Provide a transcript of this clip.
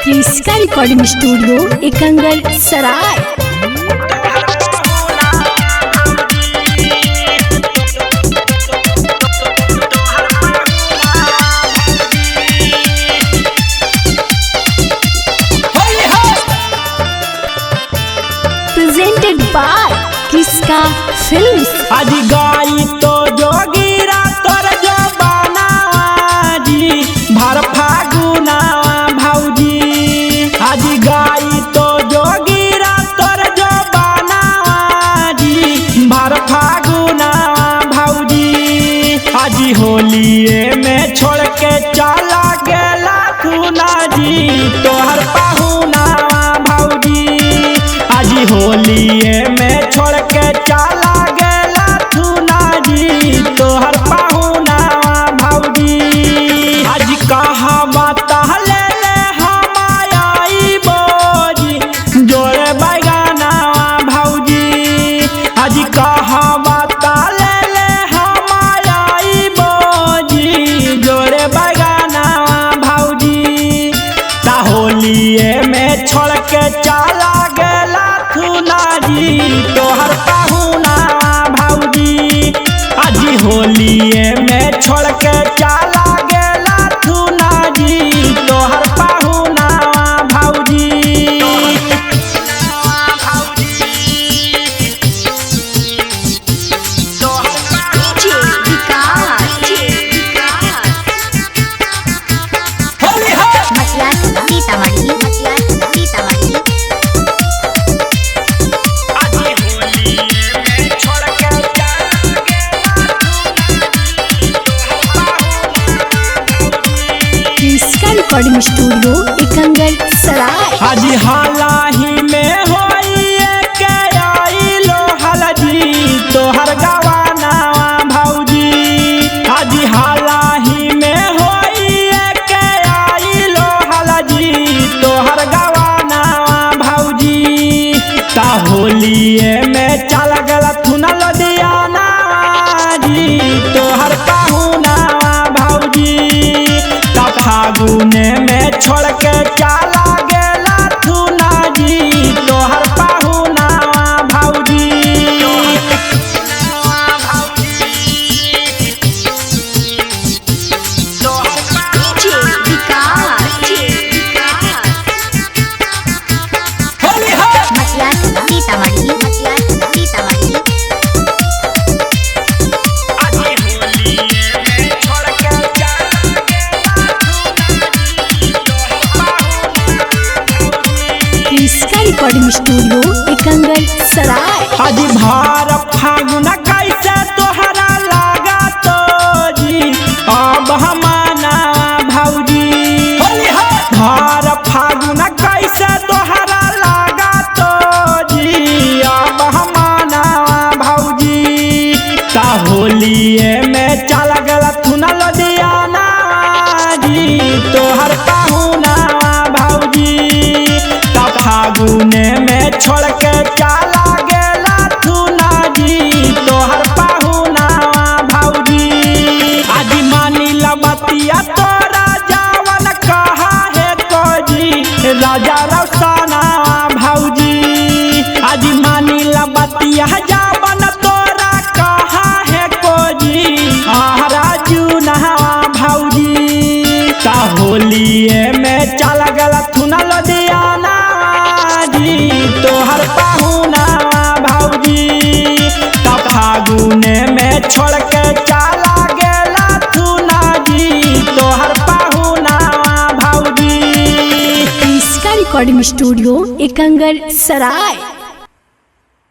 क्रिस्का recording studio Ekangal Sarai. Presented by Kriska films. आज गाई तो जोगीरा तोर जो बनावाजी भर फागुना भौजी। आज गाई तो जोगीरा तोर जो बनावाजी भर फागुना भौजी। आज होलिये में छोड़ के चला गेला खुना जी तोहर पाहुना भौजी। आज होलिये में छोड़ के चला गेला थुना जी तोहर पाहुना भौजी। आज कहा बताले ले हम आई बोजी जोड़े बैगाना भौजी। आज कहा बताले ले हम आई बोजी जोड़े बैगाना भौजी। ता होलिये में छोड़ के चला गेला थुना जी तोहर पाहुना भौजी। आज होलिये में छोड़ के चला गेला थुना जी तोहर पाहुना भौजी। रिकॉर्डिंग स्टूडियो एकंगल सराय। आज हालाही में होइए के आइलो हलजी तोहर गवाना भौजी। आज हालाही में होइए के आइलो हलजी तोहर गवाना भौजी। ता होलिये में चल गला थुना लदियाना जी तोहर पाहुना भौजी। ता फागुने में छोड़ के चला गेला थुना जी तोहर पाहुना भौजी। रिकॉर्डिंग स्टूडियो एकंगल सराय। आज भार फागुन कैसे तोहरा लागा तो जी अब हमाना भौजी। भार फागुन कैसे तोहरा लागा तो जी अब हमाना भौजी। ता होलिये में चल गला थुना लदियाना जी तोहर पाहुना भौजी। ता फागुने में छोड़ के चला गेला थुना जी तोहर पाहुना भौजी। आज मानी लबतिया तोरा जावन कहा है तो जी राजा रौसाना भौजी। आज मानी लबतिया जावन तोरा कहा है को जी राजू नहा भौजी। ता होलिये में चल गला थुना लदियाना जी तोहर पाहुना भौजी। ता फागुने में छोड़ के चला गेला थुना जी तोहर पाहुना भौजी। क्रिस्का रिकॉर्डिंग स्टूडियो एकंगल सराय।